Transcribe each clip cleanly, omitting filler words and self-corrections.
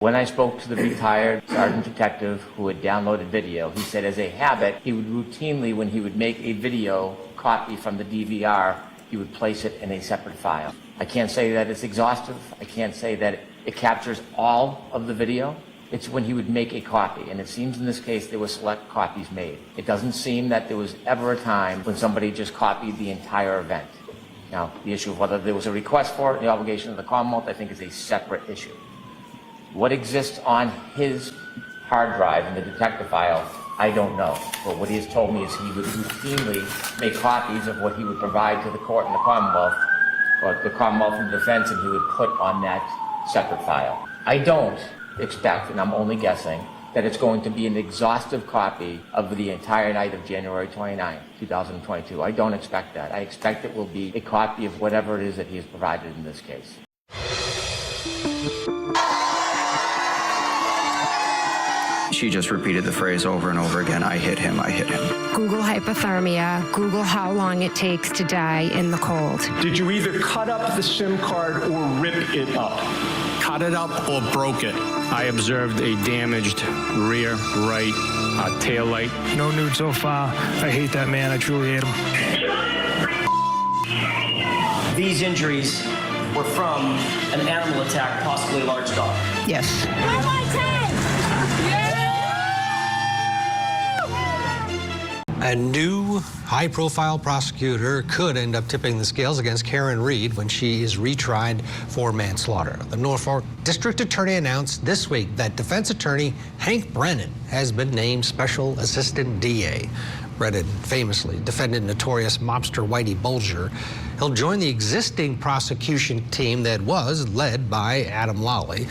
When I spoke to the retired sergeant detective who had downloaded video, he said as a habit, he would routinely, when he would make a video copy from the DVR, he would place it in a separate file. I can't say that it's exhaustive. I can't say that it captures all of the video. It's when he would make a copy, and it seems in this case there were select copies made. It doesn't seem that there was ever a time when somebody just copied the entire event. Now, the issue of whether there was a request for it, the obligation of the Commonwealth, I think is a separate issue. What exists on his hard drive in the detective file, I don't know. But what he has told me is he would routinely make copies of what he would provide to the court in the Commonwealth, or the Commonwealth and defense, and he would put on that separate file. I don't expect, and I'm only guessing, that it's going to be an exhaustive copy of the entire night of January 29, 2022. I don't expect that. I expect it will be a copy of whatever it is that he has provided in this case. She just repeated the phrase over and over again, I hit him, I hit him. Google hypothermia, Google how long it takes to die in the cold. Did you either cut up the SIM card or rip it up? Cut it up or broke it. I observed a damaged rear right tail light. No nude so far. I hate that man. I truly hate him. These injuries were from an animal attack, possibly a large dog. Yes. A new high-profile prosecutor could end up tipping the scales against Karen Reed when she is retried for manslaughter. The Norfolk District Attorney announced this week that defense attorney Hank Brennan has been named Special Assistant DA. Brennan famously defended notorious mobster Whitey Bulger. He'll join the existing prosecution team that was led by Adam Lawley.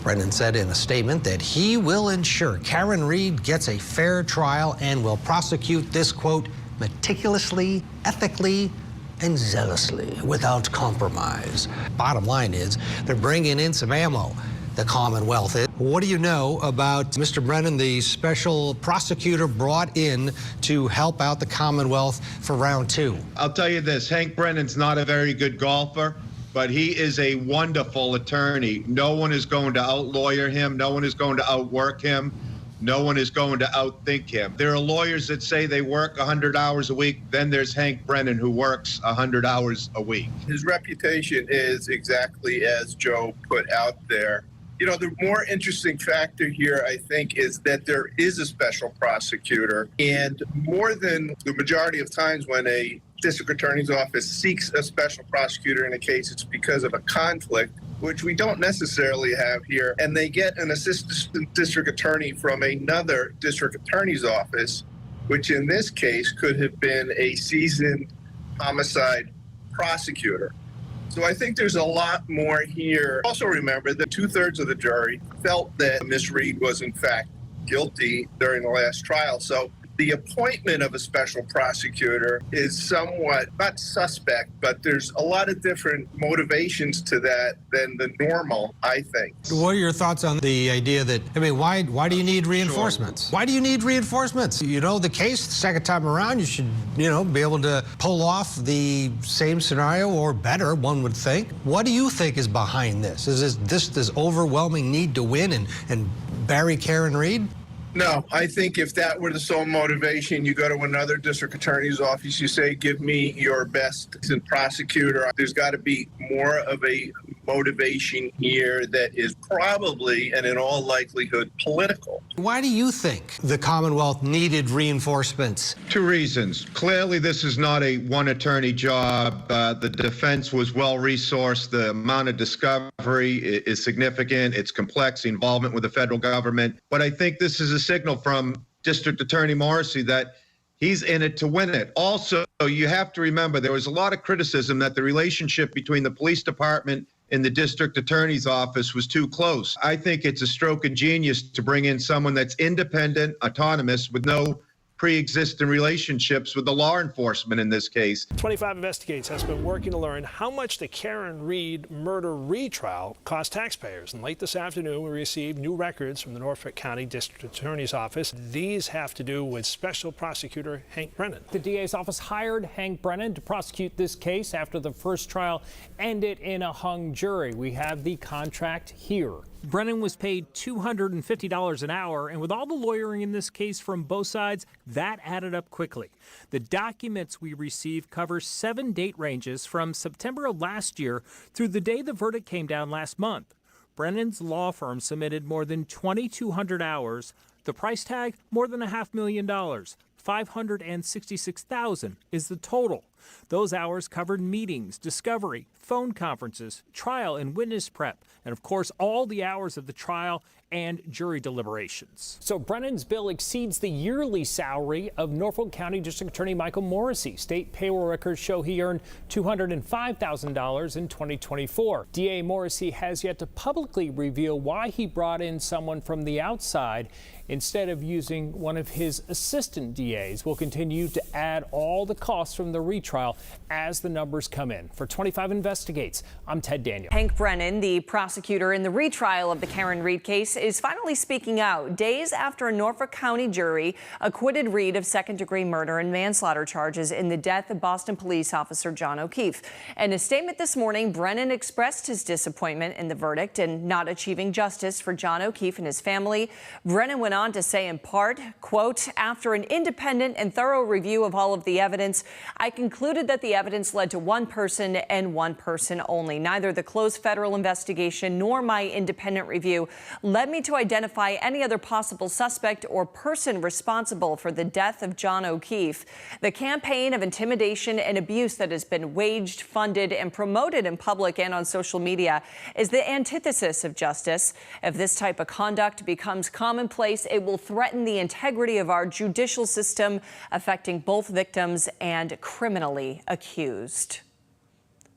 Brennan said in a statement that he will ensure Karen Reed gets a fair trial and will prosecute this, quote, meticulously, ethically, and zealously without compromise. Bottom line is they're bringing in some ammo, the Commonwealth is. What do you know about Mr. Brennan, the special prosecutor brought in to help out the Commonwealth for round two? I'll tell you this, Hank Brennan's not a very good golfer, but he is a wonderful attorney. No one is going to outlawyer him. No one is going to outwork him. No one is going to outthink him. There are lawyers that say they work 100 hours a week. Then there's Hank Brennan, who works 100 hours a week. His reputation is exactly as Joe put out there. You know, the more interesting factor here, I think, is that there is a special prosecutor. And more than the majority of times when a district attorney's office seeks a special prosecutor in a case, it's because of a conflict, which we don't necessarily have here. And they get an assistant district attorney from another district attorney's office, which in this case could have been a seasoned homicide prosecutor. So I think there's a lot more here. Also remember that 2/3 of the jury felt that Ms. Reed was in fact guilty during the last trial. So the appointment of a special prosecutor is somewhat, not suspect, but there's a lot of different motivations to that than the normal, I think. What are your thoughts on the idea that, I mean, why do you need reinforcements? Sure. Why do you need reinforcements? You know the case, the second time around, you should, be able to pull off the same scenario or better, one would think. What do you think is behind this? Is this overwhelming need to win and bury Karen Reed? No, I think if that were the sole motivation, you go to another district attorney's office, you say, give me your best prosecutor. There's got to be more of a motivation here that is probably, and in all likelihood, political. Why do you think the Commonwealth needed reinforcements? Two reasons. Clearly, this is not a one-attorney job. The defense was well-resourced. The amount of discovery is significant. It's complex, the involvement with the federal government. But I think this is a signal from District Attorney Morrissey that he's in it to win it. Also, you have to remember there was a lot of criticism that the relationship between the police department and the district attorney's office was too close. I think it's a stroke of genius to bring in someone that's independent, autonomous, with no pre-existing relationships with the law enforcement in this case. 25 Investigates has been working to learn how much the Karen Reed murder retrial cost taxpayers. And late this afternoon, we received new records from the Norfolk County District Attorney's Office. These have to do with Special Prosecutor Hank Brennan. The DA's office hired Hank Brennan to prosecute this case after the first trial ended in a hung jury. We have the contract here. Brennan was paid $250 an hour, and with all the lawyering in this case from both sides, that added up quickly. The documents we received cover 7 date ranges from September of last year through the day the verdict came down last month. Brennan's law firm submitted more than 2,200 hours. The price tag, more than $500,000. $566,000 is the total. Those hours covered meetings, discovery, phone conferences, trial and witness prep, and of course all the hours of the trial and jury deliberations. So Brennan's bill exceeds the yearly salary of Norfolk County District Attorney Michael Morrissey. State payroll records show he earned $205,000 in 2024. DA Morrissey has yet to publicly reveal why he brought in someone from the outside instead of using one of his assistant DAs. We'll continue to add all the costs from the retrial as the numbers come in. For 25 Investigates, I'm Ted Daniel. Hank Brennan, the prosecutor in the retrial of the Karen Reed case, is finally speaking out days after a Norfolk County jury acquitted Reed of second-degree murder and manslaughter charges in the death of Boston police officer John O'Keefe. In a statement this morning, Brennan expressed his disappointment in the verdict and not achieving justice for John O'Keefe and his family. Brennan went on to say in part, quote, "After an independent and thorough review of all of the evidence, I concluded that the evidence led to one person and one person only. Neither the closed federal investigation nor my independent review led me to identify any other possible suspect or person responsible for the death of John O'Keefe. The campaign of intimidation and abuse that has been waged, funded, and promoted in public and on social media is the antithesis of justice. If this type of conduct becomes commonplace, it will threaten the integrity of our judicial system, affecting both victims and criminally accused."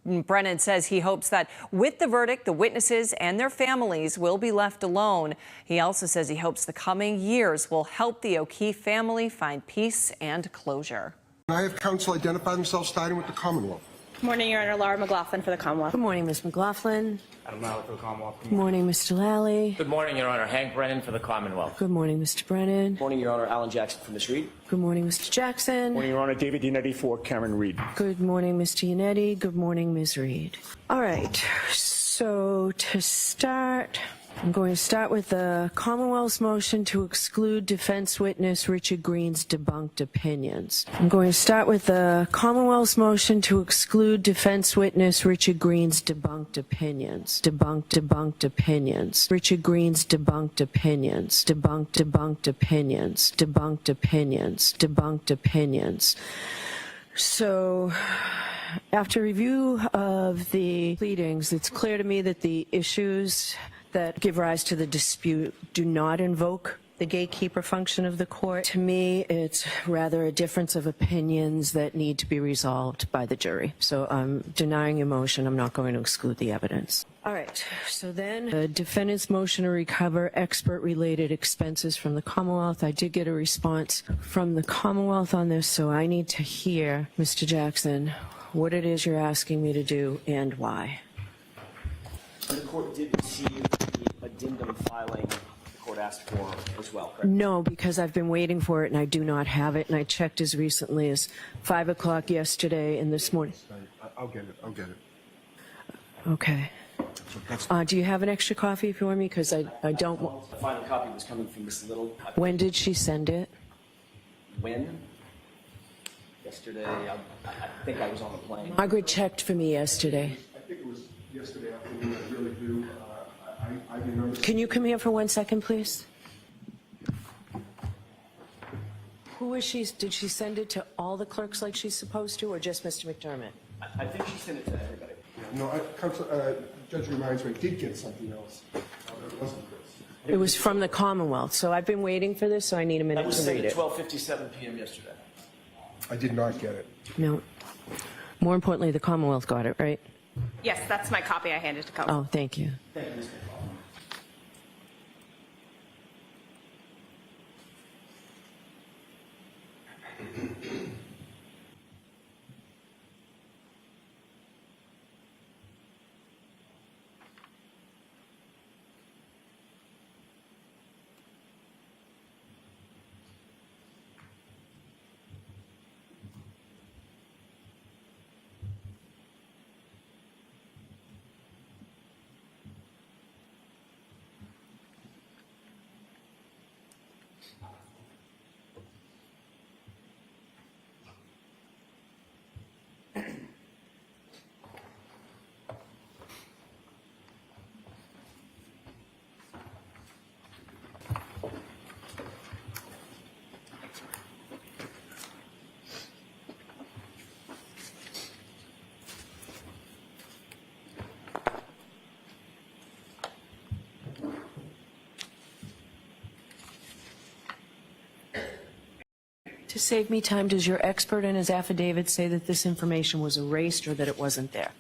Brennan says he hopes that with the verdict, the witnesses and their families will be left alone. He also says he hopes the coming years will help the O'Keefe family find peace and closure. I have counsel identify themselves, starting with the Commonwealth. Good morning, Your Honor. Laura McLaughlin for the Commonwealth. Good morning, Ms. McLaughlin. Adam Mallett for the Commonwealth. Good morning, Mr. Lally. Good morning, Your Honor. Hank Brennan for the Commonwealth. Good morning, Mr. Brennan. Good morning, Your Honor. Alan Jackson for Ms. Reed. Good morning, Mr. Jackson. Morning, Your Honor. David Yannetti for Karen Reed. Good morning, Mr. Yannetti. Good morning, Ms. Reed. All right, so to start, I'm going to start with the Commonwealth's motion to exclude defense witness Richard Green's debunked opinions. I'm going to start with the Commonwealth's motion to exclude defense witness Richard Green's debunked opinions. Debunked opinions. Richard Green's debunked opinions. Debunked opinions. Debunked opinions. Debunked opinions. So, after review of the pleadings, it's clear to me that the issues that give rise to the dispute do not invoke the gatekeeper function of the court. To me, it's rather a difference of opinions that need to be resolved by the jury. So I'm denying your motion. I'm not going to exclude the evidence. All right. So then the defendant's motion to recover expert-related expenses from the Commonwealth. I did get a response from the Commonwealth on this, so I need to hear, Mr. Jackson, what it is you're asking me to do and why. The court did receive the addendum filing the court asked for as well, correct? No, because I've been waiting for it and I do not have it, and I checked as recently as 5 o'clock yesterday and this morning. I'll get it. I'll get it. Okay. Do you have an extra copy if you want me? Because I don't. The final copy was coming from Ms. Little. When did she send it? When? Yesterday. I think I was on the plane. Margaret checked for me yesterday. I think it was yesterday afternoon. I really do. I remember. Can you come here for 1 second, please? Who is she? Did she send it to all the clerks like she's supposed to, or just Mr. McDermott? I think she sent it to everybody. No, Judge reminds me, I did get something else. It wasn't this. It was from the Commonwealth, so I've been waiting for this, so I need a minute to read it. That was sent at 12:57 p.m. yesterday. I did not get it. No. More importantly, the Commonwealth got it, right? Yes, that's my copy I handed to counsel. Oh, thank you. Thank you, Ms. McLaughlin. To save me time, does your expert in his affidavit say that this information was erased or that it wasn't there?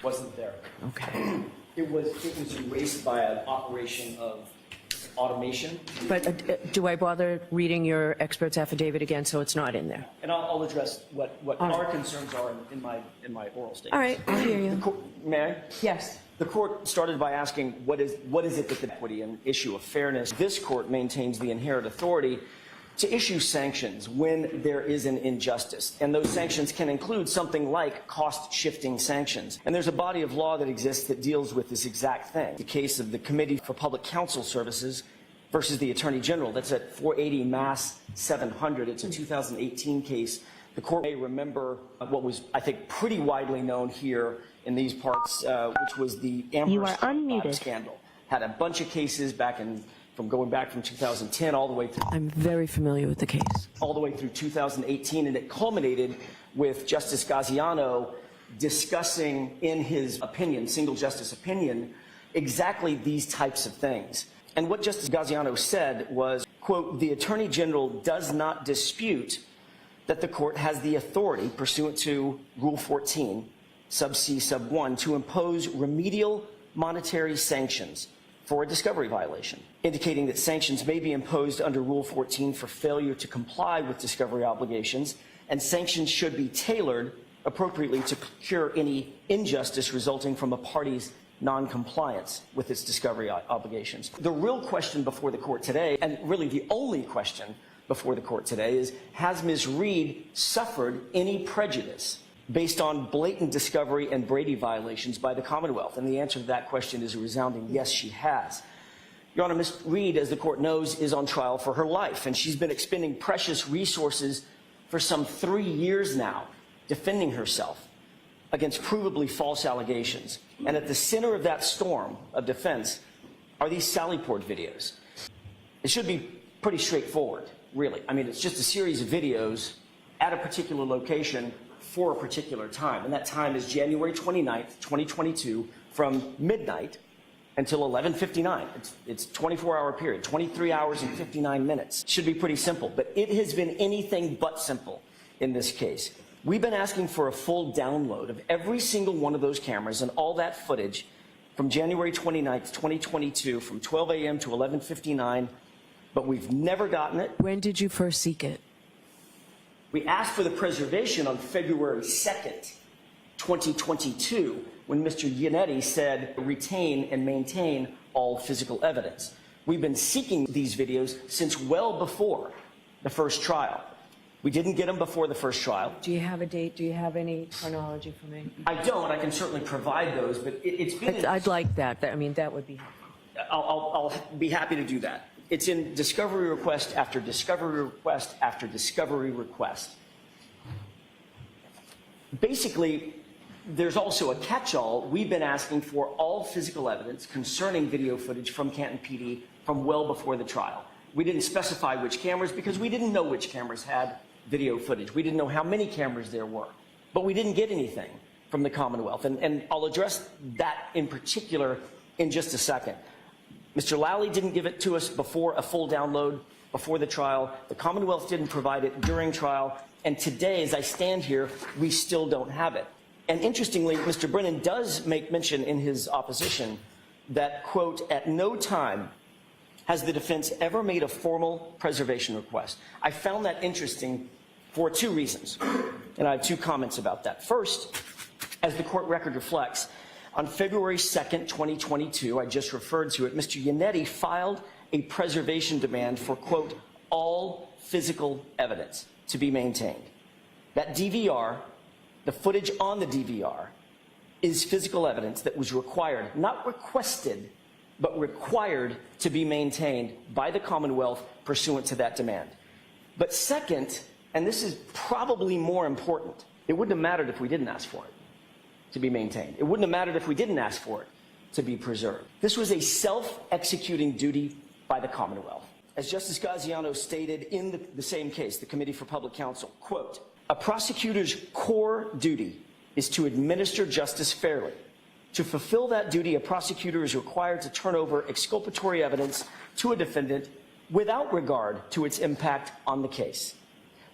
Wasn't there. Okay. It was erased by an operation of automation. But do I bother reading your expert's affidavit again so it's not in there? And I'll address what our concerns are in my oral statement. All right, I'll hear you. May I? Yes. The court started by asking what is it that the equity and issue of fairness. This court maintains the inherent authority to issue sanctions when there is an injustice. And those sanctions can include something like cost-shifting sanctions. And there's a body of law that exists that deals with this exact thing. The case of the Committee for Public Counsel Services versus the Attorney General. That's at 480 Mass 700. It's a 2018 case. The court may remember what was, I think, pretty widely known here in these parts, which was the Amber scandal. Had a bunch of cases going back from 2010 all the way through. I'm very familiar with the case. All the way through 2018, and it culminated with Justice Gaziano discussing in his opinion, single justice opinion, exactly these types of things. And what Justice Gaziano said was, quote, "The Attorney General does not dispute that the court has the authority pursuant to Rule 14, sub C, sub 1, to impose remedial monetary sanctions for a discovery violation, indicating that sanctions may be imposed under Rule 14 for failure to comply with discovery obligations, and sanctions should be tailored appropriately to cure any injustice resulting from a party's non-compliance with its discovery obligations." The real question before the court today, and really the only question before the court today, is has Ms. Reed suffered any prejudice based on blatant discovery and Brady violations by the Commonwealth? And the answer to that question is a resounding yes, she has. Your Honor, Ms. Reed, as the court knows, is on trial for her life, and she's been expending precious resources for some 3 years now defending herself against provably false allegations. And at the center of that storm of defense are these Sallyport videos. It should be pretty straightforward, really. I mean, it's just a series of videos at a particular location for a particular time, and that time is January 29th, 2022, from midnight until 11:59. It's a 24-hour period, 23 hours and 59 minutes. Should be pretty simple, but it has been anything but simple in this case. We've been asking for a full download of every single one of those cameras and all that footage from January 29th, 2022, from 12 a.m. to 11:59, but we've never gotten it. When did you first seek it? We asked for the preservation on February 2nd, 2022, when Mr. Yannetti said retain and maintain all physical evidence. We've been seeking these videos since well before the first trial. We didn't get them before the first trial. Do you have a date? Do you have any chronology for me? I don't. I can certainly provide those, but it's been... I'd like that. I mean, that would be helpful. I'll be happy to do that. It's in discovery request after discovery request after discovery request. Basically, there's also a catch-all. We've been asking for all physical evidence concerning video footage from Canton PD from well before the trial. We didn't specify which cameras because we didn't know which cameras had video footage. We didn't know how many cameras there were. But we didn't get anything from the Commonwealth. And I'll address that in particular in just a second. Mr. Lally didn't give it to us before a full download, before the trial. The Commonwealth didn't provide it during trial. And today, as I stand here, we still don't have it. And interestingly, Mr. Brennan does make mention in his opposition that, quote, "at no time has the defense ever made a formal preservation request." I found that interesting for two reasons. And I have two comments about that. First, as the court record reflects, on February 2nd, 2022, I just referred to it, Mr. Yannetti filed a preservation demand for, quote, "all physical evidence to be maintained." That DVR, the footage on the DVR, is physical evidence that was required, not requested, but required to be maintained by the Commonwealth pursuant to that demand. But second, and this is probably more important, it wouldn't have mattered if we didn't ask for it to be maintained. It wouldn't have mattered if we didn't ask for it to be preserved. This was a self-executing duty by the Commonwealth. As Justice Gaziano stated in the same case, the Committee for Public Counsel, quote, "A prosecutor's core duty is to administer justice fairly. To fulfill that duty, a prosecutor is required to turn over exculpatory evidence to a defendant without regard to its impact on the case.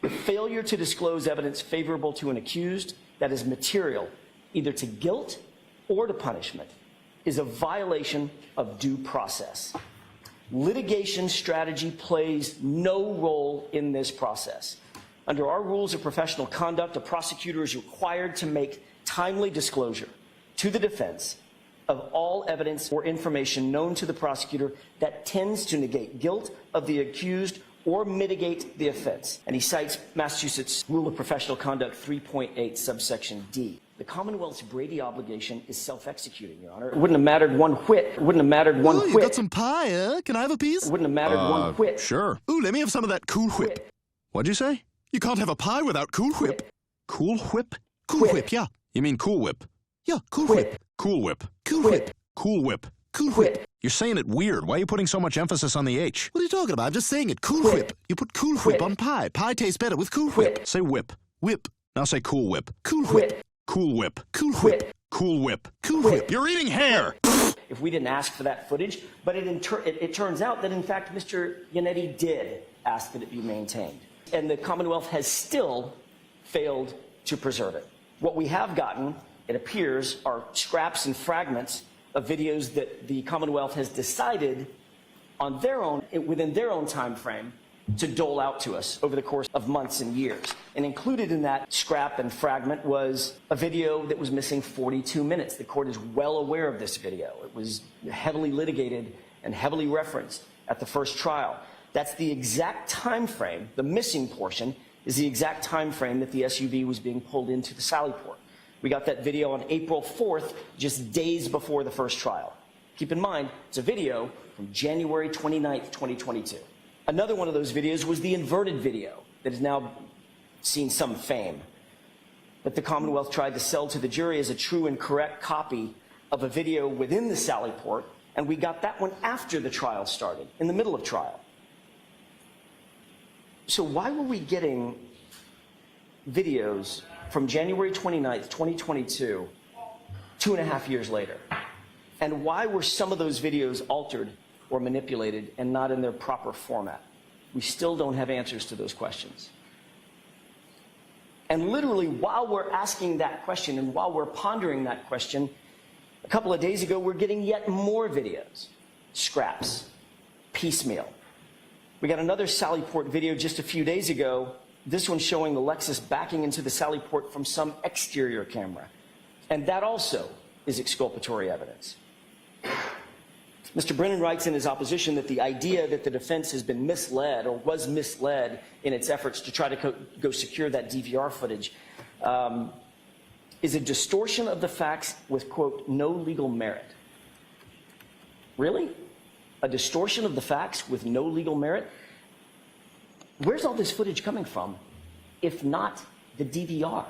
The failure to disclose evidence favorable to an accused that is material, either to guilt or to punishment, is a violation of due process. Litigation strategy plays no role in this process. Under our rules of professional conduct, a prosecutor is required to make timely disclosure to the defense of all evidence or information known to the prosecutor that tends to negate guilt of the accused or mitigate the offense. And he cites Massachusetts Rule of Professional Conduct 3.8, subsection D. The Commonwealth's Brady obligation is self-executing, Your Honor. It wouldn't have mattered one whit. It wouldn't have mattered one whit. You got some pie, huh? Can I have a piece? It wouldn't have mattered one whit. Sure. Ooh, let me have some of that Cool Whip. What'd you say? You can't have a pie without Cool Whip. Cool Whip? Cool Whip, yeah. You mean Cool Whip? Yeah, Cool Whip. Cool Whip. Cool Whip. Cool Whip. Cool Whip. You're saying it weird. Why are you putting so much emphasis on the H? What are you talking about? I'm just saying it. Cool Whip. You put Cool Whip on pie. Pie tastes better with Cool Whip. Say whip. Whip. Now say Cool Whip. Cool Whip. Cool Whip. Cool Whip. Cool Whip. Cool Whip. You're eating hair. If we didn't ask for that footage, but it turns out that, in fact, Mr. Yannetti did ask that it be maintained. And the Commonwealth has still failed to preserve it. What we have gotten, it appears, are scraps and fragments of videos that the Commonwealth has decided on their own, within their own time frame, to dole out to us over the course of months and years. And included in that scrap and fragment was a video that was missing 42 minutes. The court is well aware of this video. It was heavily litigated and heavily referenced at the first trial. That's the exact time frame. The missing portion is the exact time frame that the SUV was being pulled into the Sallyport. We got that video on April 4th, just days before the first trial. Keep in mind, it's a video from January 29th, 2022. Another one of those videos was the inverted video that has now seen some fame, that the Commonwealth tried to sell to the jury as a true and correct copy of a video within the Sallyport, and we got that one after the trial started, in the middle of trial. So why were we getting videos from January 29th, 2022, 2.5 years later? And why were some of those videos altered or manipulated and not in their proper format? We still don't have answers to those questions. And literally, while we're asking that question and while we're pondering that question, a couple of days ago, we're getting yet more videos, scraps, piecemeal. We got another Sallyport video just a few days ago, this one showing the Lexus backing into the Sallyport from some exterior camera. And that also is exculpatory evidence. Mr. Brennan writes in his opposition that the idea that the defense has been misled or was misled in its efforts to try to go secure that DVR footage is a distortion of the facts with, quote, no legal merit. Really? A distortion of the facts with no legal merit? Where's all this footage coming from, if not the DVR?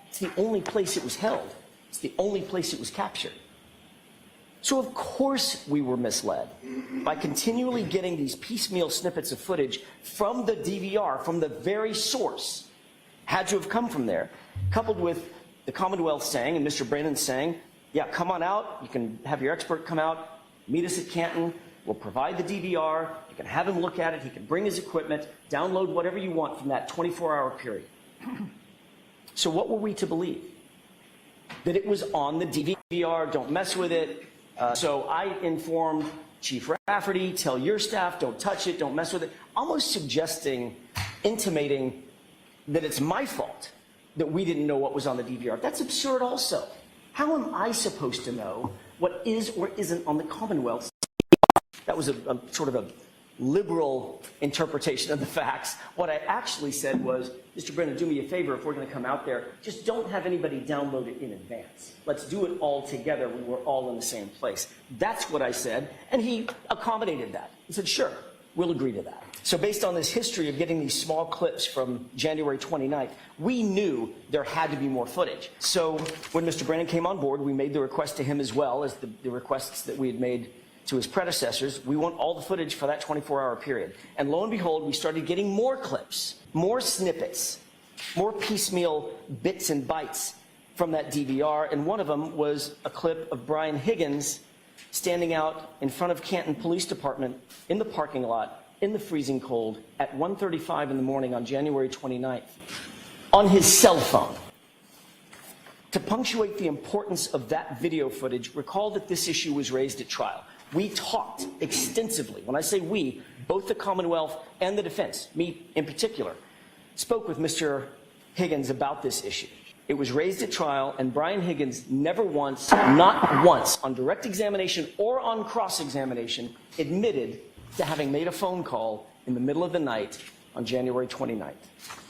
It's the only place it was held. It's the only place it was captured. So of course we were misled by continually getting these piecemeal snippets of footage from the DVR, from the very source, had to have come from there, coupled with the Commonwealth saying, and Mr. Brennan saying, yeah, come on out, you can have your expert come out, meet us at Canton, we'll provide the DVR, you can have him look at it, he can bring his equipment, download whatever you want from that 24-hour period. So what were we to believe? That it was on the DVR, don't mess with it. So I informed Chief Rafferty, tell your staff, don't touch it, don't mess with it, almost suggesting, intimating that it's my fault that we didn't know what was on the DVR. That's absurd also. How am I supposed to know what is or isn't on the Commonwealth's? That was a sort of a liberal interpretation of the facts. What I actually said was, Mr. Brennan, do me a favor, if we're going to come out there, just don't have anybody download it in advance. Let's do it all together when we're all in the same place. That's what I said, and he accommodated that. He said, sure, we'll agree to that. So based on this history of getting these small clips from January 29th, we knew there had to be more footage. So when Mr. Brennan came on board, we made the request to him as well as the requests that we had made to his predecessors. We want all the footage for that 24-hour period. And lo and behold, we started getting more clips, more snippets, more piecemeal bits and bytes from that DVR. And one of them was a clip of Brian Higgins standing out in front of Canton Police Department in the parking lot in the freezing cold at 1:35 in the morning on January 29th on his cell phone. To punctuate the importance of that video footage, recall that this issue was raised at trial. We talked extensively. When I say we, both the Commonwealth and the defense, me in particular, spoke with Mr. Higgins about this issue. It was raised at trial, and Brian Higgins never once, not once, on direct examination or on cross-examination, admitted to having made a phone call in the middle of the night on January 29th.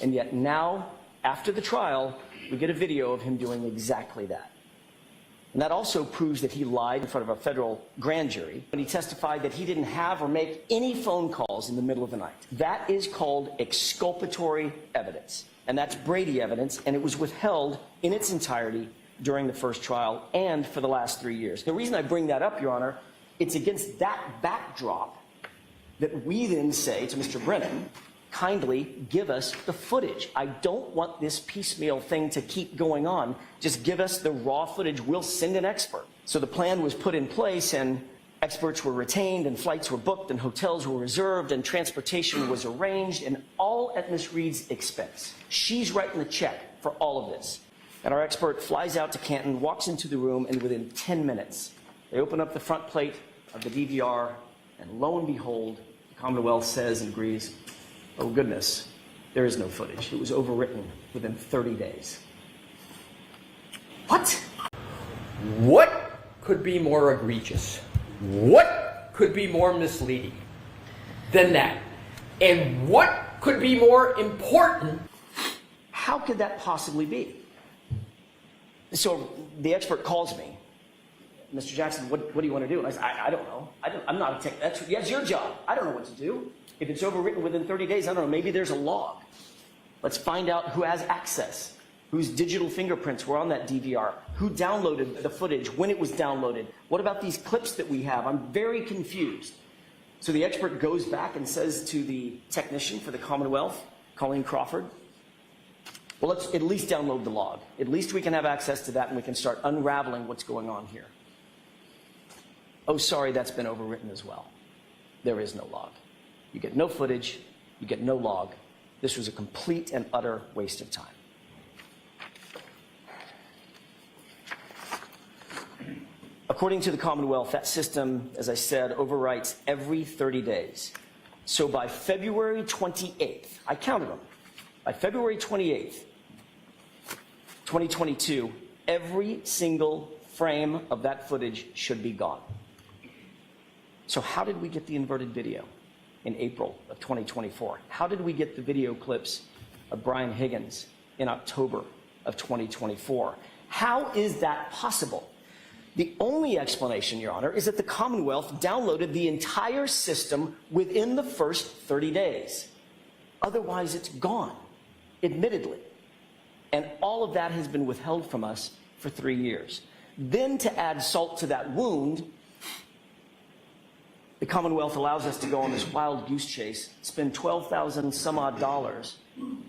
And yet now, after the trial, we get a video of him doing exactly that. And that also proves that he lied in front of a federal grand jury when he testified that he didn't have or make any phone calls in the middle of the night. That is called exculpatory evidence. And that's Brady evidence, and it was withheld in its entirety during the first trial and for the last 3 years. The reason I bring that up, Your Honor, it's against that backdrop that we then say to Mr. Brennan, kindly give us the footage. I don't want this piecemeal thing to keep going on. Just give us the raw footage. We'll send an expert. So the plan was put in place, and experts were retained, and flights were booked, and hotels were reserved, and transportation was arranged, and all at Miss Reed's expense. She's writing the check for all of this. And our expert flies out to Canton, walks into the room, and within 10 minutes, they open up the front plate of the DVR, and lo and behold, the Commonwealth says and agrees, oh goodness, there is no footage. It was overwritten within 30 days. What? What could be more egregious? What could be more misleading than that? And what could be more important? How could that possibly be? So the expert calls me. Mr. Jackson, what do you want to do? And I said, I don't know. I'm not a tech expert. Yeah, it's your job. I don't know what to do. If it's overwritten within 30 days, I don't know, maybe there's a log. Let's find out who has access, whose digital fingerprints were on that DVR, who downloaded the footage, when it was downloaded. What about these clips that we have? I'm very confused. So the expert goes back and says to the technician for the Commonwealth, Colleen Crawford, well, let's at least download the log. At least we can have access to that and we can start unraveling what's going on here. Oh, sorry, that's been overwritten as well. There is no log. You get no footage, you get no log. This was a complete and utter waste of time. According to the Commonwealth, that system, as I said, overwrites every 30 days. So by February 28th, I counted them, by February 28th, 2022, every single frame of that footage should be gone. So how did we get the inverted video in April of 2024? How did we get the video clips of Brian Higgins in October of 2024? How is that possible? The only explanation, Your Honor, is that the Commonwealth downloaded the entire system within the first 30 days. Otherwise, it's gone, admittedly. And all of that has been withheld from us for 3 years. Then to add salt to that wound, the Commonwealth allows us to go on this wild goose chase, spend $12,000 some odd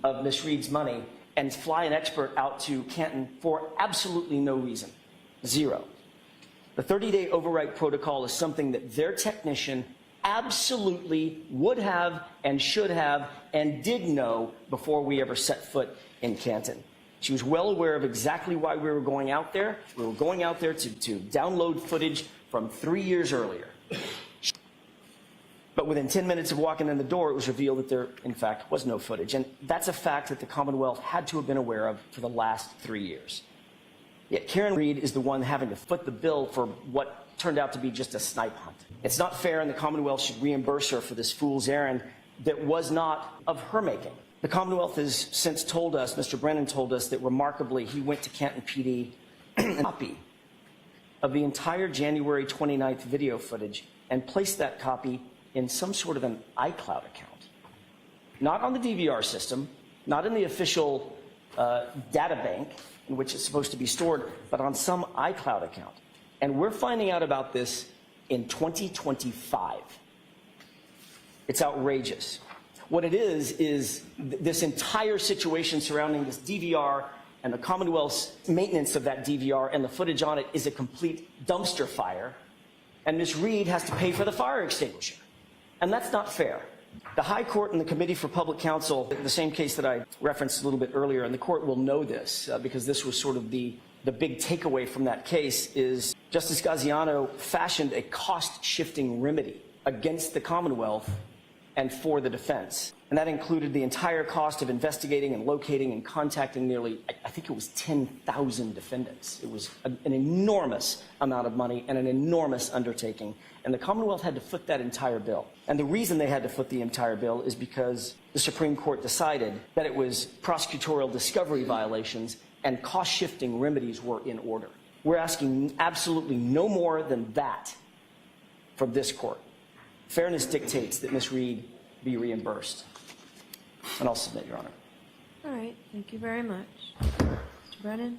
of Miss Reed's money, and fly an expert out to Canton for absolutely no reason. Zero. The 30-day overwrite protocol is something that their technician absolutely would have and should have and did know before we ever set foot in Canton. She was well aware of exactly why we were going out there. We were going out there to download footage from 3 years earlier. But within 10 minutes of walking in the door, it was revealed that there, in fact, was no footage. And that's a fact that the Commonwealth had to have been aware of for the last 3 years. Yet Karen Reed is the one having to foot the bill for what turned out to be just a snipe hunt. It's not fair, and the Commonwealth should reimburse her for this fool's errand that was not of her making. The Commonwealth has since told us, Mr. Brennan told us, that remarkably he went to Canton PD and a copy of the entire January 29th video footage and placed that copy in some sort of an iCloud account. Not on the DVR system, not in the official data bank in which it's supposed to be stored, but on some iCloud account. And we're finding out about this in 2025. It's outrageous. What it is this entire situation surrounding this DVR and the Commonwealth's maintenance of that DVR and the footage on it is a complete dumpster fire, and Ms. Reed has to pay for the fire extinguisher. And that's not fair. The High Court and the Committee for Public Counsel, the same case that I referenced a little bit earlier, and the court will know this because this was sort of the big takeaway from that case, is Justice Gaziano fashioned a cost-shifting remedy against the Commonwealth and for the defense. And that included the entire cost of investigating and locating and contacting nearly, I think it was 10,000 defendants. It was an enormous amount of money and an enormous undertaking. And the Commonwealth had to foot that entire bill. And the reason they had to foot the entire bill is because the Supreme Court decided that it was prosecutorial discovery violations and cost-shifting remedies were in order. We're asking absolutely no more than that from this court. Fairness dictates that Ms. Reed be reimbursed. And I'll submit, Your Honor. All right, thank you very much. Mr. Brennan?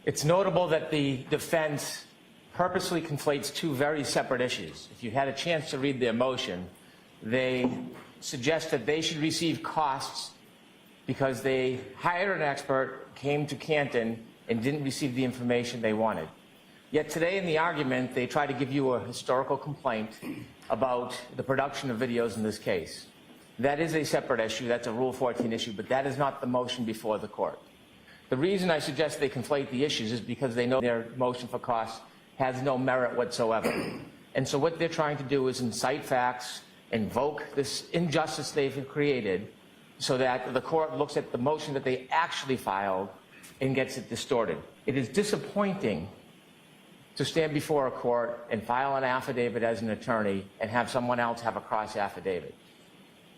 It's notable that the defense purposely conflates two very separate issues. If you had a chance to read their motion, they suggest that they should receive costs because they hired an expert, came to Canton, and didn't receive the information they wanted. Yet today in the argument, they try to give you a historical complaint about the production of videos in this case. That is a separate issue. That's a Rule 14 issue, but that is not the motion before the court. The reason I suggest they conflate the issues is because they know their motion for costs has no merit whatsoever. And so what they're trying to do is incite facts, invoke this injustice they've created so that the court looks at the motion that they actually filed and gets it distorted. It is disappointing to stand before a court and file an affidavit as an attorney and have someone else have a cross affidavit.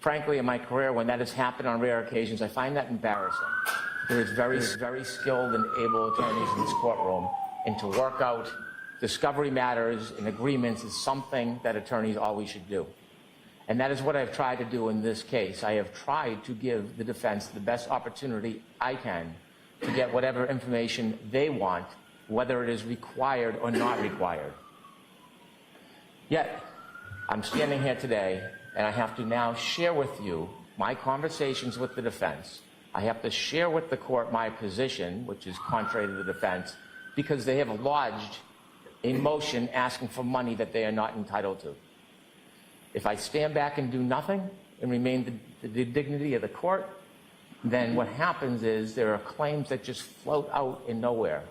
Frankly, in my career, when that has happened on rare occasions, I find that embarrassing. There is very skilled and able attorneys in this courtroom, and to work out discovery matters and agreements is something that attorneys always should do. And that is what I've tried to do in this case. I have tried to give the defense the best opportunity I can to get whatever information they want, whether it is required or not required. Yet, I'm standing here today, and I have to now share with you my conversations with the defense. I have to share with the court my position, which is contrary to the defense, because they have lodged a motion asking for money that they are not entitled to. If I stand back and do nothing and remain the dignity of the court, then what happens is there are claims that just float out in nowhere,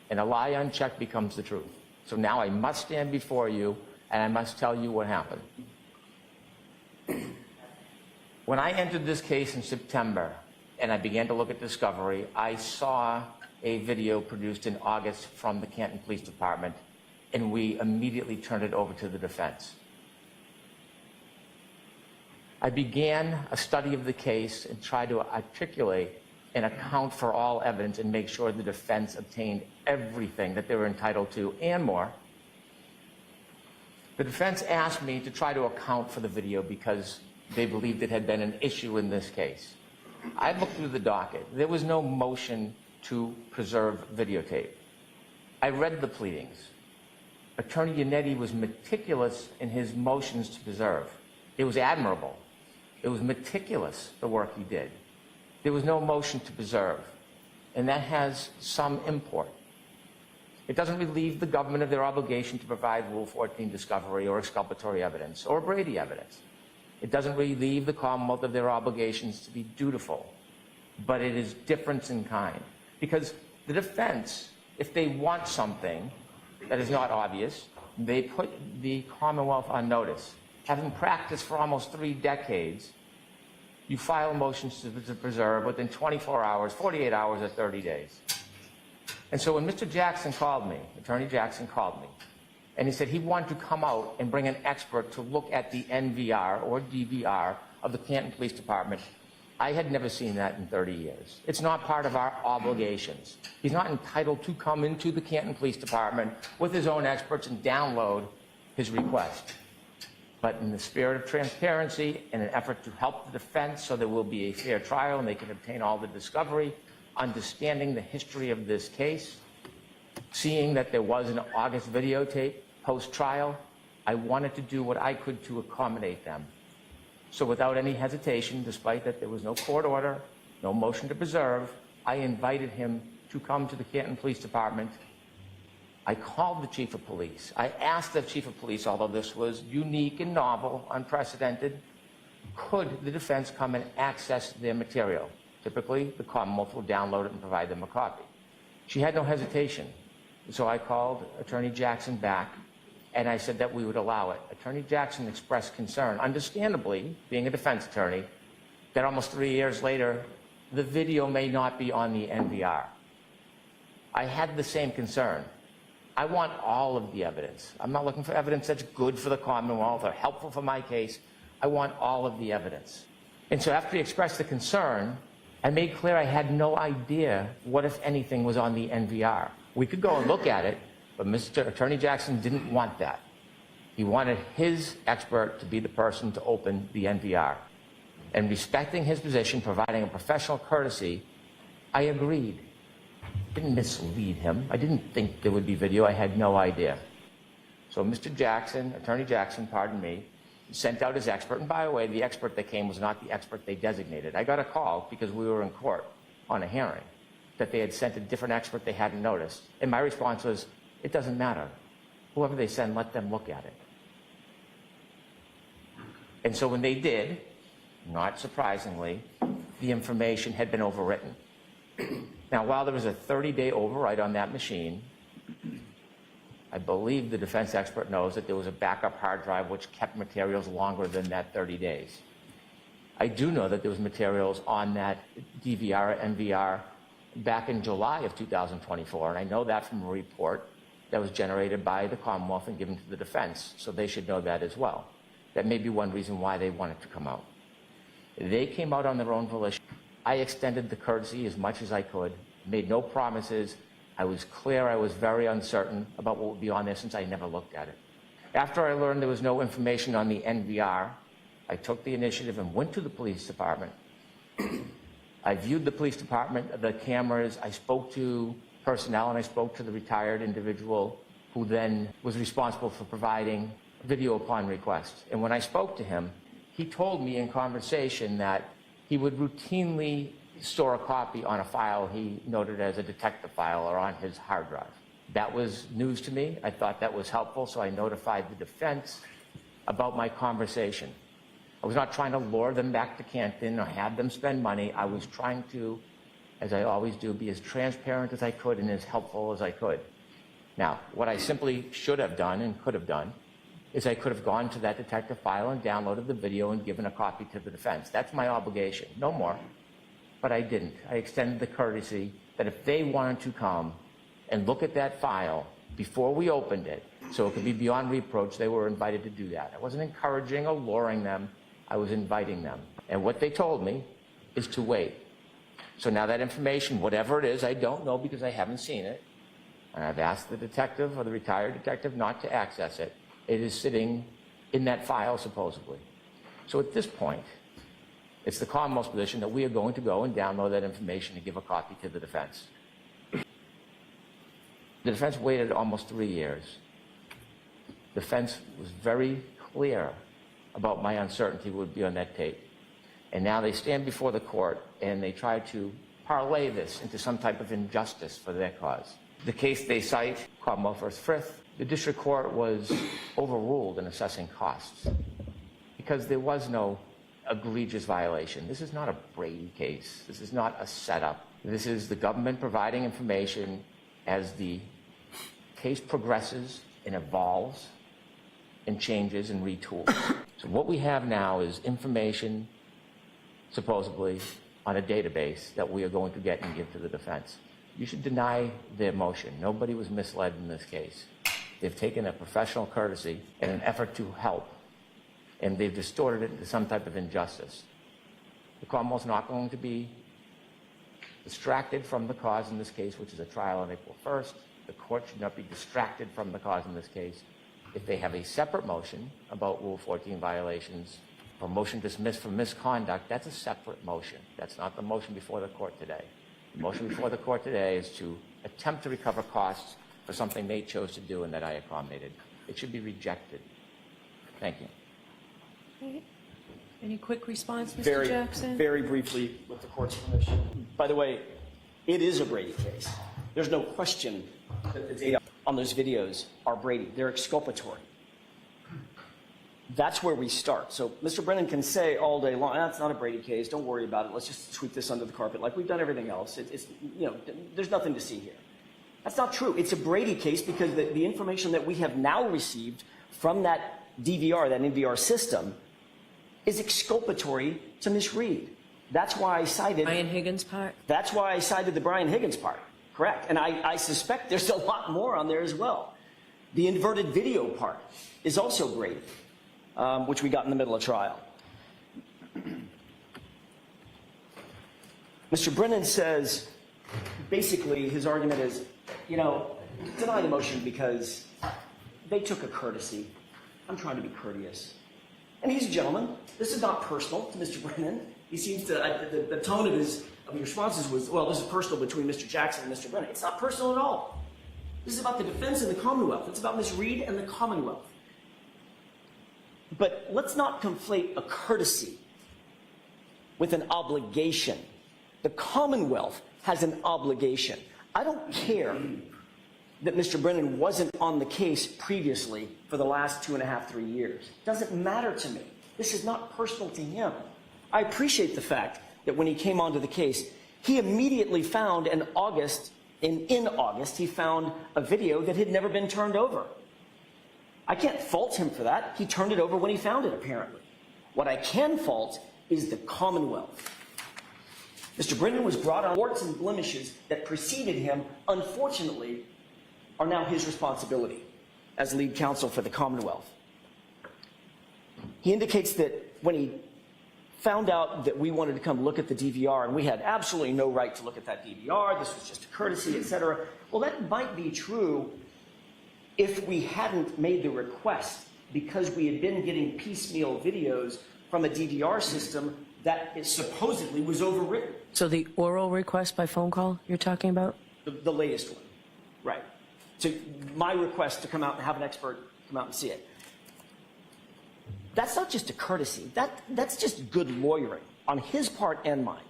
and a lie unchecked becomes the truth. So now I must stand before you, and I must tell you what happened. When I entered this case in September, and I began to look at discovery, I saw a video produced in August from the Canton Police Department, and we immediately turned it over to the defense. I began a study of the case and tried to articulate and account for all evidence and make sure the defense obtained everything that they were entitled to and more. The defense asked me to try to account for the video because they believed it had been an issue in this case. I looked through the docket. There was no motion to preserve videotape. I read the pleadings. Attorney Yannetti was meticulous in his motions to preserve. It was admirable. It was meticulous, the work he did. There was no motion to preserve, and that has some import. It doesn't relieve the government of their obligation to provide Rule 14 discovery or exculpatory evidence or Brady evidence. It doesn't relieve the Commonwealth of their obligations to be dutiful, but it is difference in kind. Because the defense, if they want something that is not obvious, they put the Commonwealth on notice. Having practiced for almost 3 decades, you file motions to preserve within 24 hours, 48 hours, or 30 days. And so when Mr. Jackson called me, Attorney Jackson called me, and he said he wanted to come out and bring an expert to look at the NVR or DVR of the Canton Police Department, I had never seen that in 30 years. It's not part of our obligations. He's not entitled to come into the Canton Police Department with his own experts and download his request. But in the spirit of transparency and an effort to help the defense so there will be a fair trial and they can obtain all the discovery, understanding the history of this case, seeing that there was an August videotape post-trial, I wanted to do what I could to accommodate them. So without any hesitation, despite that there was no court order, no motion to preserve, I invited him to come to the Canton Police Department. I called the chief of police. I asked the chief of police, although this was unique and novel, unprecedented, could the defense come and access their material? Typically, the Commonwealth will download it and provide them a copy. She had no hesitation. So I called Attorney Jackson back, and I said that we would allow it. Attorney Jackson expressed concern, understandably, being a defense attorney, that almost 3 years later, the video may not be on the NVR. I had the same concern. I want all of the evidence. I'm not looking for evidence that's good for the Commonwealth or helpful for my case. I want all of the evidence. And so after he expressed the concern, I made clear I had no idea what, if anything, was on the NVR. We could go and look at it, but Mr. Attorney Jackson didn't want that. He wanted his expert to be the person to open the NVR. And respecting his position, providing a professional courtesy, I agreed. I didn't mislead him. I didn't think there would be video. I had no idea. So Mr. Jackson, Attorney Jackson, pardon me, sent out his expert. And by the way, the expert that came was not the expert they designated. I got a call because we were in court on a hearing that they had sent a different expert they hadn't noticed. And my response was, it doesn't matter. Whoever they send, let them look at it. And so when they did, not surprisingly, the information had been overwritten. Now, while there was a 30-day override on that machine, I believe the defense expert knows that there was a backup hard drive which kept materials longer than that 30 days. I do know that there was materials on that DVR, NVR, back in July of 2024, and I know that from a report that was generated by the Commonwealth and given to the defense, so they should know that as well. That may be one reason why they wanted to come out. They came out on their own volition. I extended the courtesy as much as I could, made no promises. I was clear, I was very uncertain about what would be on there since I never looked at it. After I learned there was no information on the NVR, I took the initiative and went to the police department. I viewed the police department, the cameras, I spoke to personnel, and I spoke to the retired individual who then was responsible for providing video upon request. And when I spoke to him, he told me in conversation that he would routinely store a copy on a file he noted as a detective file or on his hard drive. That was news to me. I thought that was helpful, so I notified the defense about my conversation. I was not trying to lure them back to Canton or have them spend money. I was trying to, as I always do, be as transparent as I could and as helpful as I could. Now, what I simply should have done and could have done is I could have gone to that detective file and downloaded the video and given a copy to the defense. That's my obligation, no more. But I didn't. I extended the courtesy that if they wanted to come and look at that file before we opened it, so it could be beyond reproach, they were invited to do that. I wasn't encouraging or luring them. I was inviting them. And what they told me is to wait. So now that information, whatever it is, I don't know because I haven't seen it. And I've asked the detective or the retired detective not to access it. It is sitting in that file, supposedly. So at this point, it's the Commonwealth's position that we are going to go and download that information and give a copy to the defense. The defense waited almost 3 years. The defense was very clear about my uncertainty would be on that tape. And now they stand before the court and they try to parlay this into some type of injustice for their cause. The case they cite, Commonwealth v. Frith, the district court was overruled in assessing costs because there was no egregious violation. This is not a Brady case. This is not a setup. This is the government providing information as the case progresses and evolves and changes and retools. So what we have now is information, supposedly, on a database that we are going to get and give to the defense. You should deny their motion. Nobody was misled in this case. They've taken a professional courtesy in an effort to help, and they've distorted it into some type of injustice. The Commonwealth's not going to be distracted from the cause in this case, which is a trial on April 1st. The court should not be distracted from the cause in this case. If they have a separate motion about Rule 14 violations or motion dismissed for misconduct, that's a separate motion. That's not the motion before the court today. The motion before the court today is to attempt to recover costs for something they chose to do and that I accommodated. It should be rejected. Thank you. Any quick response, Mr. Jackson? Very briefly, with the court's permission. By the way, It is a Brady case. There's no question that the data on those videos are Brady. They're exculpatory. That's where we start. So Mr. Brennan can say all day long, that's not a Brady case, don't worry about it, let's just sweep this under the carpet like we've done everything else. There's nothing to see here. That's not true. It's a Brady case because the information that we have now received from that DVR, that NVR system, is exculpatory to Ms. Reed. That's why I cited... Brian Higgins part? That's why I cited the Brian Higgins part. Correct. And I suspect there's a lot more on there as well. The inverted video part is also Brady, which we got in the middle of trial. Mr. Brennan says, basically, his argument is, deny the motion because they took a courtesy. I'm trying to be courteous. And he's a gentleman. This is not personal to Mr. Brennan. He seems to, the tone of his responses was, well, this is personal between Mr. Jackson and Mr. Brennan. It's not personal at all. This is about the defense and the Commonwealth. It's about Ms. Reed and the Commonwealth. But let's not conflate a courtesy with an obligation. The Commonwealth has an obligation. I don't care that Mr. Brennan wasn't on the case previously for the last 2.5, 3 years. It doesn't matter to me. This is not personal to him. I appreciate the fact that when he came onto the case, he immediately found in August, he found a video that had never been turned over. I can't fault him for that. He turned it over when he found it, apparently. What I can fault is the Commonwealth. Mr. Brennan was brought on warts and blemishes that preceded him, unfortunately, are now his responsibility as lead counsel for the Commonwealth. He indicates that when he found out that we wanted to come look at the DVR, and we had absolutely no right to look at that DVR, this was just a courtesy, etc. Well, that might be true if we hadn't made the request, because we had been getting piecemeal videos from a DVR system that supposedly was overwritten. So the oral request by phone call you're talking about? The latest one, right. So my request to come out and have an expert come out and see it. That's not just a courtesy. That's just good lawyering on his part and mine.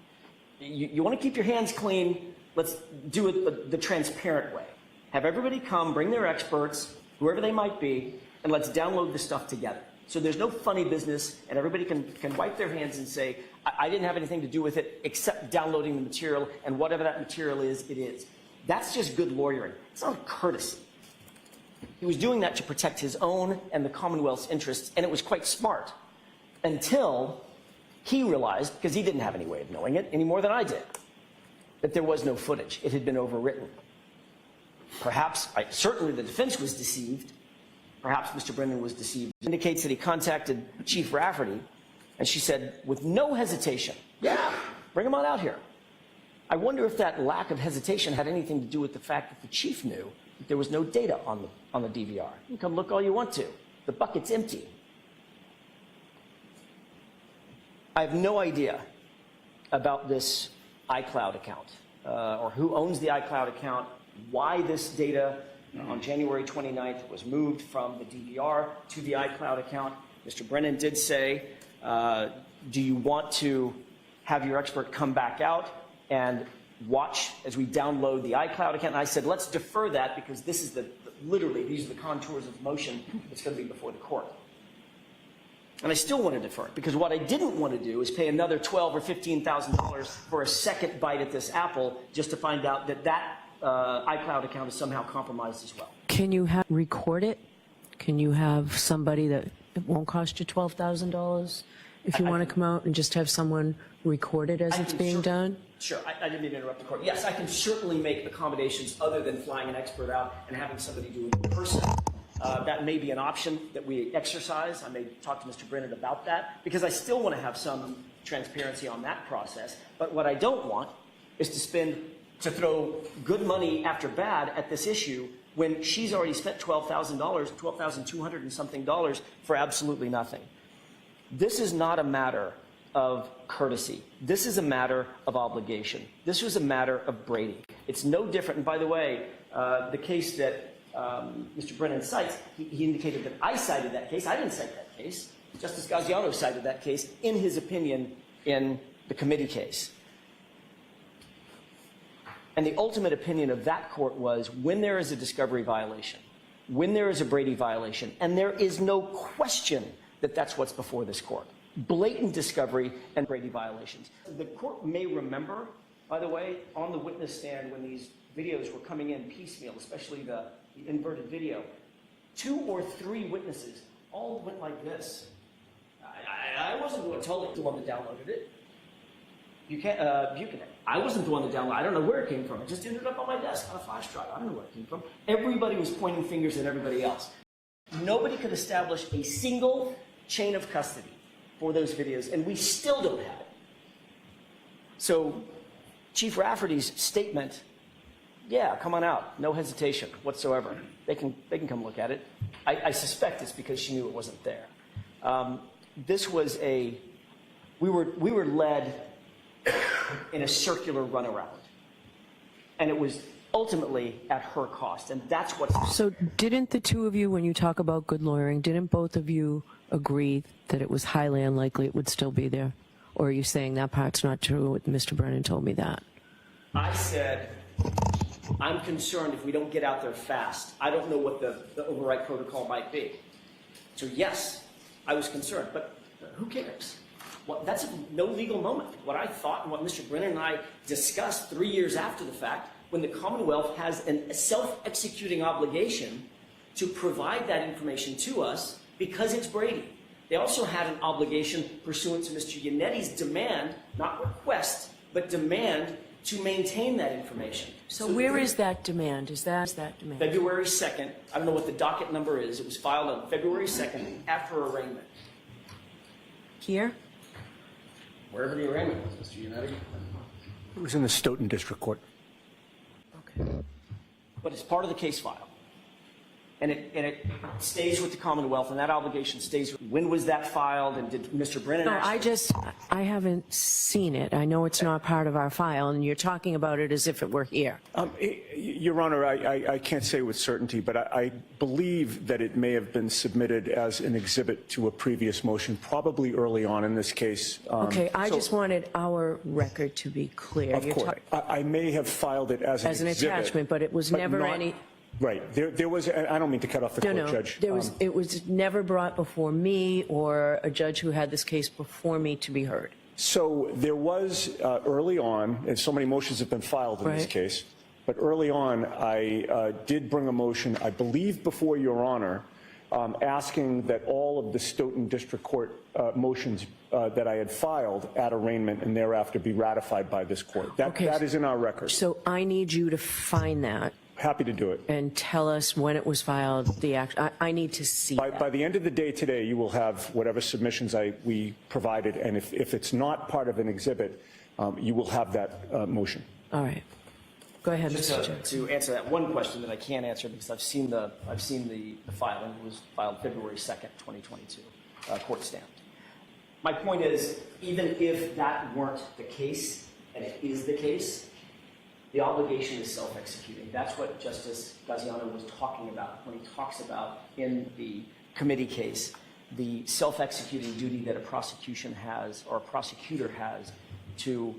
You want to keep your hands clean, let's do it the transparent way. Have everybody come, bring their experts, whoever they might be, and let's download the stuff together. So there's no funny business, and everybody can wipe their hands and say, I didn't have anything to do with it except downloading the material, and whatever that material is, it is. That's just good lawyering. It's not a courtesy. He was doing that to protect his own and the Commonwealth's interests, and it was quite smart until he realized, because he didn't have any way of knowing it any more than I did, that there was no footage. It had been overwritten. Perhaps, certainly the defense was deceived. Perhaps Mr. Brennan was deceived. It indicates that he contacted Chief Rafferty, and she said, with no hesitation, yeah, bring him on out here. I wonder if that lack of hesitation had anything to do with the fact that the chief knew that there was no data on the DVR. You can come look all you want to. The bucket's empty. I have no idea about this iCloud account, or who owns the iCloud account, why this data on January 29th was moved from the DVR to the iCloud account. Mr. Brennan did say, do you want to have your expert come back out and watch as we download the iCloud account? And I said, let's defer that because this is literally, these are the contours of motion that's going to be before the court. And I still want to defer it because what I didn't want to do is pay another $12,000 or $15,000 for a second bite at this apple just to find out that iCloud account is somehow compromised as well. Can you record it? Can you have somebody that it won't cost you $12,000 if you want to come out and just have someone record it as it's being done? Sure, I didn't mean to interrupt the court. Yes, I can certainly make accommodations other than flying an expert out and having somebody do it in person. That may be an option that we exercise. I may talk to Mr. Brennan about that because I still want to have some transparency on that process. But what I don't want is to throw good money after bad at this issue when she's already spent $12,000, $12,200 and something dollars for absolutely nothing. This is not a matter of courtesy. This is a matter of obligation. This was a matter of Brady. It's no different. And by the way, the case that Mr. Brennan cites, he indicated that I cited that case. I didn't cite that case. Justice Gaziano cited that case in his opinion in the committee case. And the ultimate opinion of that court was when there is a discovery violation, when there is a Brady violation, and there is no question that that's what's before this court, blatant discovery and Brady violations. The court may remember, by the way, on the witness stand when these videos were coming in piecemeal, especially the inverted video, 2 or 3 witnesses all went like this. I wasn't totally the one that downloaded it. Buchanan. I wasn't the one that downloaded it. I don't know where it came from. It just ended up on my desk on a flash drive. I don't know where it came from. Everybody was pointing fingers at everybody else. Nobody could establish a single chain of custody for those videos, and we still don't have it. So Chief Rafferty's statement, yeah, come on out, no hesitation whatsoever. They can come look at it. I suspect it's because she knew it wasn't there. This was we were led in a circular runaround, and it was ultimately at her cost, and that's what. So didn't the two of you, when you talk about good lawyering, didn't both of you agree that it was highly unlikely it would still be there? Or are you saying that part's not true? Mr. Brennan told me that. I said, I'm concerned if we don't get out there fast. I don't know what the override protocol might be. So yes, I was concerned, but who cares? Well, that's no legal moment. What I thought and what Mr. Brennan and I discussed 3 years after the fact, when the Commonwealth has a self-executing obligation to provide that information to us because it's Brady. They also had an obligation pursuant to Mr. Yannetti's demand, not request, but demand to maintain that information. So where is that demand? Is that demand? February 2nd. I don't know what the docket number is. It was filed on February 2nd after arraignment. Here? Wherever the arraignment was, Mr. Yannetti. It was in the Stoughton District Court. But it's part of the case file. And it stays with the Commonwealth, and that obligation stays. When was that filed, and did Mr. Brennan I haven't seen it. I know it's not part of our file, and you're talking about it as if it were here. Your Honor, I can't say with certainty, but I believe that it may have been submitted as an exhibit to a previous motion, probably early on in this case. Okay, I just wanted our record to be clear. Of course. I may have filed it as an exhibit. Attachment, but it was never any... Right. There was, I don't mean to cut off the court, Judge. It was never brought before me or a judge who had this case before me to be heard. So there was early on, and so many motions have been filed in this case, but early on I did bring a motion, I believe before Your Honor, asking that all of the Stoughton District Court motions that I had filed at arraignment and thereafter be ratified by this court. That is in our record. So I need you to find that. Happy to do it. And tell us when it was filed, the act. I need to see that. By the end of the day today, you will have whatever submissions we provided, and if it's not part of an exhibit, you will have that motion. All right. Go ahead, Just Mr. Chair. to answer that one question that I can't answer because I've seen the filing. It was filed February 2nd, 2022, court stamped. My point is, even if that weren't the case, and it is the case, the obligation is self-executing. That's what Justice Gaziano was talking about when he talks about in the committee case, the self-executing duty that a prosecution has or a prosecutor has to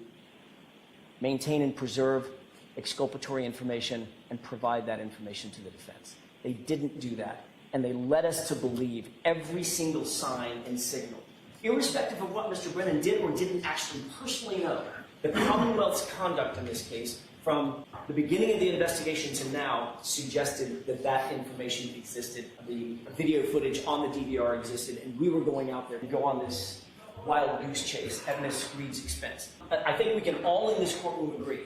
maintain and preserve exculpatory information and provide that information to the defense. They didn't do that, and they led us to believe every single sign and signal, irrespective of what Mr. Brennan did or didn't actually personally know. The Commonwealth's conduct in this case, from the beginning of the investigation to now, suggested that that information existed. The video footage on the DVR existed, and we were going out there to go on this wild goose chase at Ms. Reed's expense. I think we can all in this courtroom agree,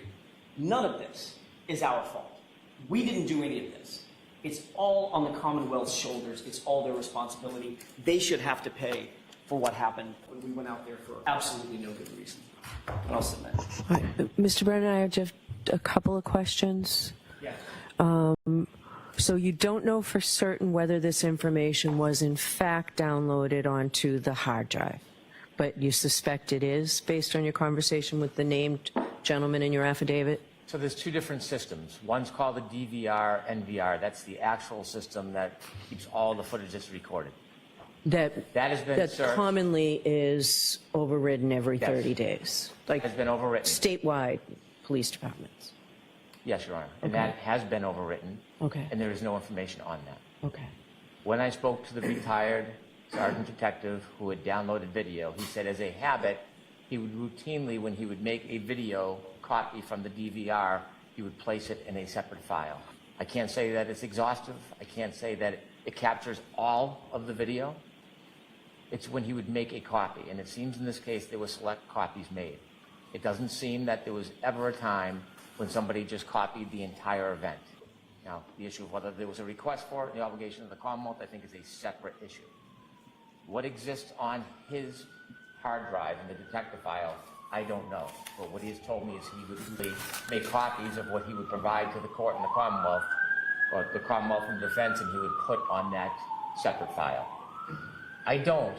none of this is our fault. We didn't do any of this. It's all on the Commonwealth's shoulders. It's all their responsibility. They should have to pay for what happened when we went out there for absolutely no good reason. And I'll submit. All right. Mr. Brennan, I have just a couple of questions. Yeah. So you don't know for certain whether this information was in fact downloaded onto the hard drive, but you suspect it is based on your conversation with the named gentleman in your affidavit? So there's 2 different systems. One's called the DVR NVR. That's the actual system that keeps all the footage that's recorded. That has been searched. Commonly is overridden every 30 days. Like has been overwritten. Statewide police departments. Yes, Your Honor. And Okay. that has been overwritten. Okay. And there is no information on that. Okay. When I spoke to the retired sergeant detective who had downloaded video, he said as a habit, he would routinely, when he would make a video copy from the DVR, he would place it in a separate file. I can't say that it's exhaustive. I can't say that it captures all of the video. It's when he would make a copy. And it seems in this case there were select copies made. It doesn't seem that there was ever a time when somebody just copied the entire event. Now, the issue of whether there was a request for it, the obligation of the Commonwealth, I think is a separate issue. What exists on his hard drive in the detective file, I don't know. But what he has told me is he would make copies of what he would provide to the court in the Commonwealth, or the Commonwealth and defense, and he would put on that separate file. I don't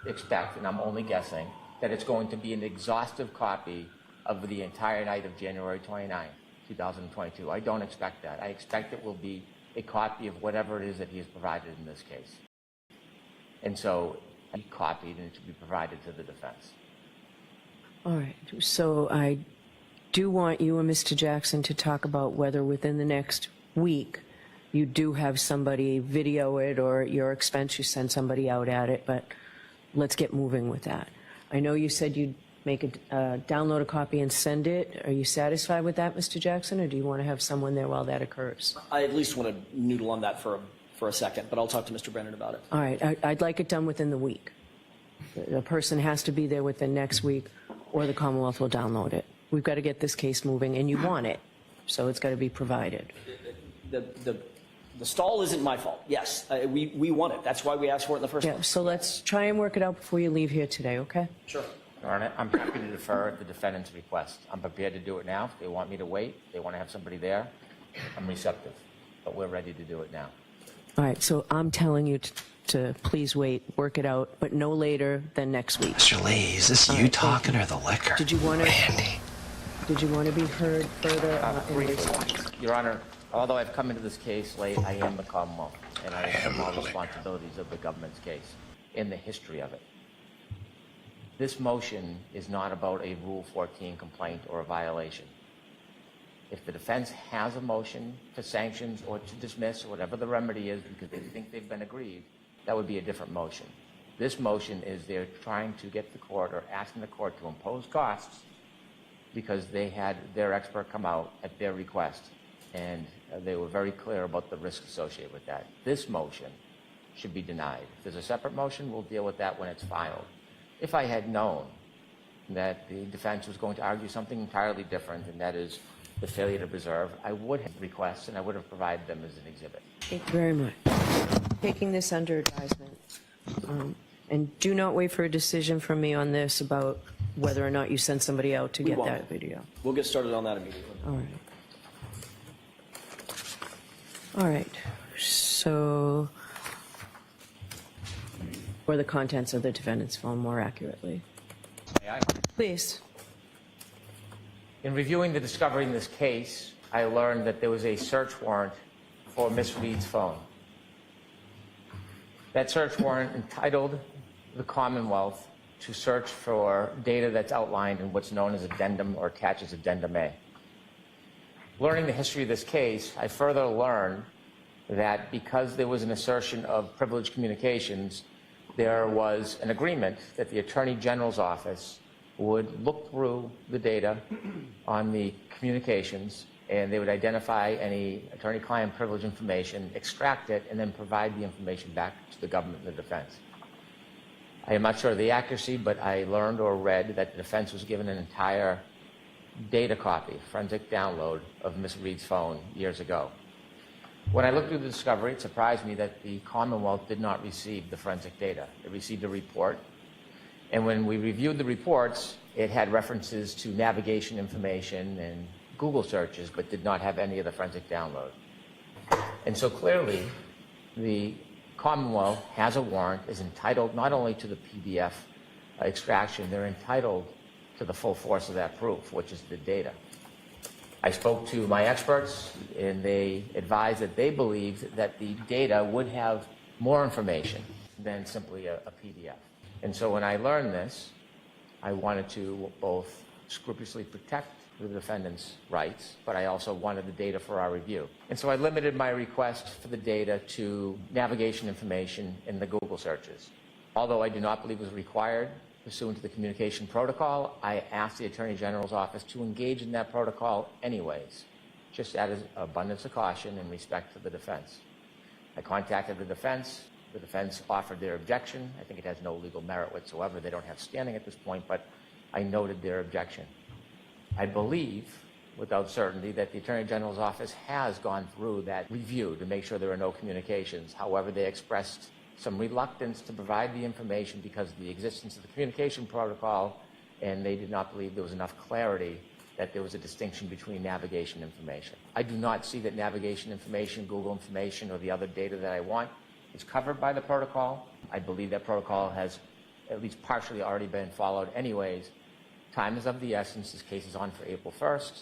expect, and I'm only guessing, that it's going to be an exhaustive copy of the entire night of January 29, 2022. I don't expect that. I expect it will be a copy of whatever it is that he has provided in this case. And so he copied and it should be provided to the defense. All right. So I do want you and Mr. Jackson to talk about whether within the next week you do have somebody video it, or at your expense you send somebody out at it, but let's get moving with that. I know you said you'd make download a copy and send it. Are you satisfied with that, Mr. Jackson, or do you want to have someone there while that occurs? I at least want to noodle on that for a second, but I'll talk to Mr. Brennan about it. All right. I'd like it done within the week. The person has to be there within next week, or the Commonwealth will download it. We've got to get this case moving, and you want it, so it's got to be provided. The stall isn't my fault. Yes, we want it. That's why we asked for it in the first place. So let's try and work it out before you leave here today, okay? Sure. Your Honor, I'm happy to defer at the defendant's request. I'm prepared to do it now. If they want me to wait, if they want to have somebody there, I'm receptive. But we're ready to do it now. All right, so I'm telling you to please wait, work it out, but no later than next week. Mr. Lee, is this you talking or the liquor? Did you want to? Randy. Did you want to be heard further? Briefly, Your Honor, although I've come into this case late, I am the Commonwealth, and I assume all responsibilities of the government's case in the history of it. This motion is not about a Rule 14 complaint or a violation. If the defense has a motion for sanctions or to dismiss or whatever the remedy is because they think they've been aggrieved, that would be a different motion. This motion is they're trying to get the court or asking the court to impose costs because they had their expert come out at their request, and they were very clear about the risk associated with that. This motion should be denied. If there's a separate motion, we'll deal with that when it's filed. If I had known that the defense was going to argue something entirely different, and that is the failure to preserve, I would have requested and I would have provided them as an exhibit. Thank you very much. Taking this under advisement. And do not wait for a decision from me on this about whether or not you send somebody out to get that video. We'll get started on that immediately. All right. All right. So, or the contents of the defendant's phone more accurately. May I? Please. In reviewing the discovery in this case, I learned that there was a search warrant for Miss Reed's phone. That search warrant entitled the Commonwealth to search for data that's outlined in what's known as addendum or attaches addendum A. Learning the history of this case, I further learned that because there was an assertion of privileged communications, there was an agreement that the Attorney General's office would look through the data on the communications, and they would identify any attorney-client privilege information, extract it, and then provide the information back to the government and the defense. I am not sure of the accuracy, but I learned or read that the defense was given an entire data copy, forensic download of Ms. Reed's phone years ago. When I looked through the discovery, it surprised me that the Commonwealth did not receive the forensic data. It received a report, and when we reviewed the reports, it had references to navigation information and Google searches, but did not have any of the forensic download. And so clearly, the Commonwealth has a warrant, is entitled not only to the PDF extraction, they're entitled to the full force of that proof, which is the data. I spoke to my experts, and they advised that they believed that the data would have more information than simply a PDF. And so when I learned this, I wanted to both scrupulously protect the defendant's rights, but I also wanted the data for our review. And so I limited my request for the data to navigation information in the Google searches. Although I do not believe it was required pursuant to the communication protocol, I asked the Attorney General's office to engage in that protocol anyways, just out of abundance of caution and respect to the defense. I contacted the defense. The defense offered their objection. I think it has no legal merit whatsoever. They don't have standing at this point, but I noted their objection. I believe, without certainty, that the Attorney General's office has gone through that review to make sure there are no communications. However, they expressed some reluctance to provide the information because of the existence of the communication protocol, and they did not believe there was enough clarity that there was a distinction between navigation information. I do not see that navigation information, Google information, or the other data that I want is covered by the protocol. I believe that protocol has at least partially already been followed anyways. Time is of the essence. This case is on for April 1st.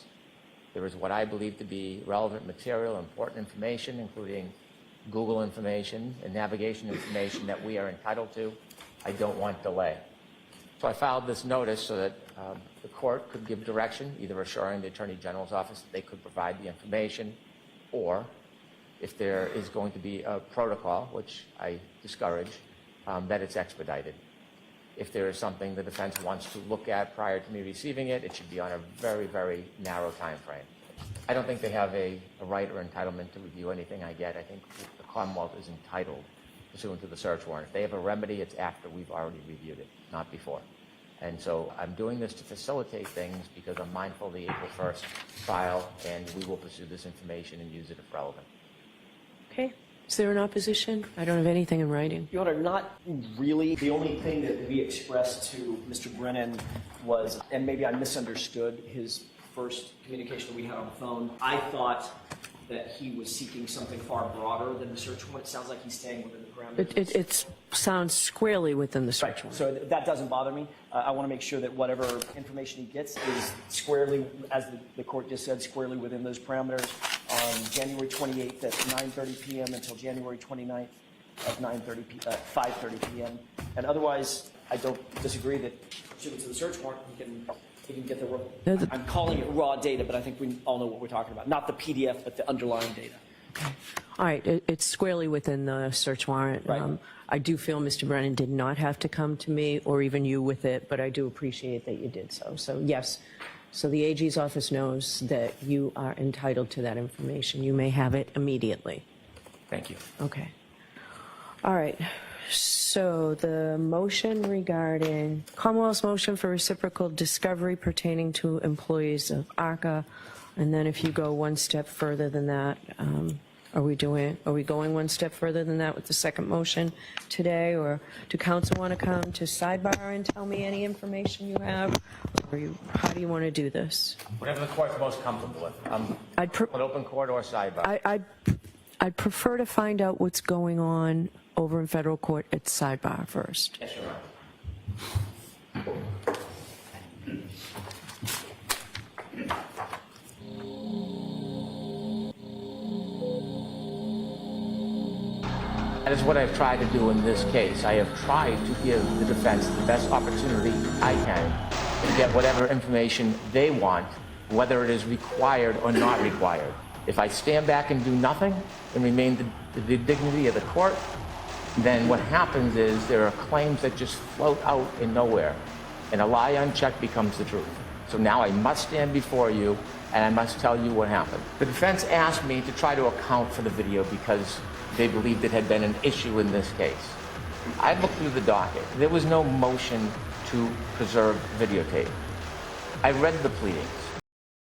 There is what I believe to be relevant material, important information, including Google information and navigation information that we are entitled to. I don't want delay. So I filed this notice so that the court could give direction, either assuring the Attorney General's office that they could provide the information, or if there is going to be a protocol, which I discourage, that it's expedited. If there is something the defense wants to look at prior to me receiving it, it should be on a very, very narrow time frame. I don't think they have a right or entitlement to review anything I get. I think the Commonwealth is entitled pursuant to the search warrant. If they have a remedy, it's after we've already reviewed it, not before. And so I'm doing this to facilitate things because I'm mindful of the April 1st file, and we will pursue this information and use it if relevant. Okay. Is there an opposition? I don't have anything in writing. Your Honor, not really. The only thing that we expressed to Mr. Brennan was, and maybe I misunderstood his first communication that we had on the phone. I thought that he was seeking something far broader than the search warrant. It sounds like he's staying within the parameters. It sounds squarely within the search warrant. So that doesn't bother me. I want to make sure that whatever information he gets is squarely, as the court just said, squarely within those parameters. On January 28th at 9:30 p.m. until January 29th at 5:30 p.m. And otherwise, I don't disagree that pursuant to the search warrant, he can get the raw. I'm calling it raw data, but I think we all know what we're talking about. Not the PDF, but the underlying data. All right. It's squarely within the search warrant. Right. I do feel Mr. Brennan did not have to come to me or even you with it, but I do appreciate that you did so. So, yes. So the AG's office knows that you are entitled to that information. You may have it immediately. Thank you. Okay. All right. So the motion regarding Commonwealth's motion for reciprocal discovery pertaining to employees of ARCA, and then if you go one step further than that, are we going one step further than that with the second motion today, or do counsel want to come to sidebar and tell me any information you have, or how do you want to do this? Whatever the court's most comfortable with. An open court or sidebar. I'd prefer to find out what's going on over in federal court at sidebar first. Yes, Your Honor. That is what I've tried to do in this case. I have tried to give the defense the best opportunity I can to get whatever information they want, whether it is required or not required. If I stand back and do nothing and remain the dignity of the court, then what happens is there are claims that just float out in nowhere, and a lie unchecked becomes the truth. So now I must stand before you, and I must tell you what happened. The defense asked me to try to account for the video because they believed it had been an issue in this case. I looked through the docket. There was no motion to preserve videotape. I read the pleadings.